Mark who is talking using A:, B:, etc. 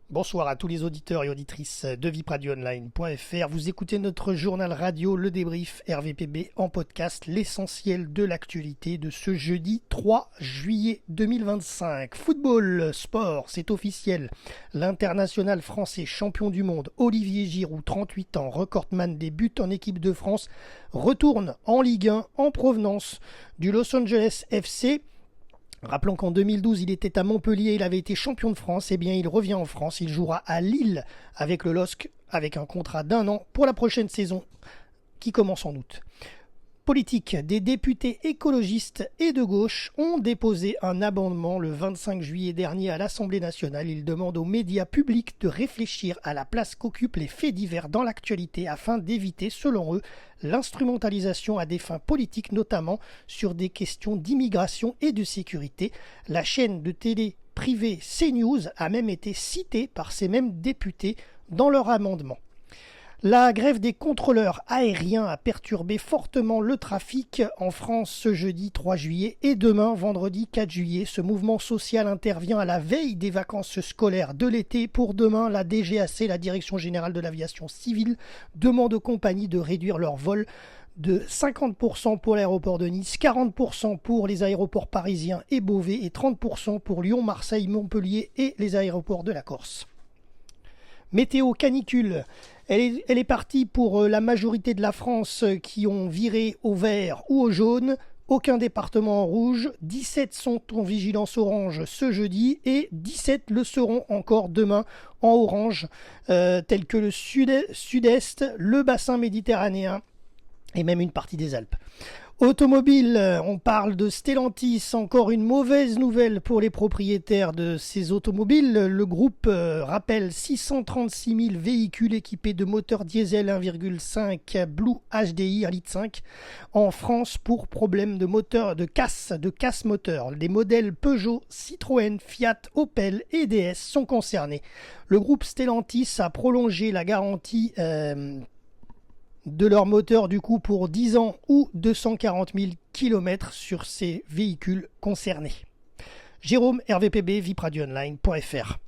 A: Bonsoir à tous les auditeurs et auditrices de vipradioonline.fr. Vous écoutez notre journal radio Le Débrief RVPB en podcast, l'essentiel de l'actualité de ce jeudi 3 juillet 2025. Football, sport, c'est officiel. L'international français champion du monde Olivier Giroud, 38 ans, recordman des buts en équipe de France, retourne en Ligue 1 en provenance du Los Angeles FC. Rappelons qu'en 2012, il était à Montpellier, il avait été champion de France. Eh bien, il revient en France, il jouera à Lille avec le LOSC, avec un contrat d'1 an pour la prochaine saison qui commence en août. Politique, des députés écologistes et de gauche ont déposé un amendement le 25 juillet dernier à l'Assemblée nationale. Ils demandent aux médias publics de réfléchir à la place qu'occupent les faits divers dans l'actualité afin d'éviter, selon eux, l'instrumentalisation à des fins politiques, notamment sur des questions d'immigration et de sécurité. La chaîne de télé privée CNews a même été citée par ces mêmes députés dans leur amendement. La grève des contrôleurs aériens a perturbé fortement le trafic en France ce jeudi 3 juillet et demain, vendredi 4 juillet. Ce mouvement social intervient à la veille des vacances scolaires de l'été. Pour demain, la DGAC, la Direction Générale de l'Aviation Civile, demande aux compagnies de réduire leurs vols de 50% pour l'aéroport de Nice, 40% pour les aéroports parisiens et Beauvais et 30% pour Lyon, Marseille, Montpellier et les aéroports de la Corse. Météo canicule. Elle est partie pour la majorité de la France qui ont viré au vert ou au jaune. Aucun département en rouge. 17 sont en vigilance orange ce jeudi et 17 le seront encore demain en orange, tels que le sud-est, le bassin méditerranéen et même une partie des Alpes. Automobile, on parle de Stellantis, encore une mauvaise nouvelle pour les propriétaires de ces automobiles. Le groupe rappelle 636 000 véhicules équipés de moteurs diesel 1,5 Blue HDI 1,5 litre en France pour problème de moteur, de casse moteur. Les modèles Peugeot, Citroën, Fiat, Opel et DS sont concernés. Le groupe Stellantis a prolongé la garantie de leur moteur du coup pour 10 ans ou 240 000 km sur ces véhicules concernés. Jérôme, RVPB, vipradioonline.fr.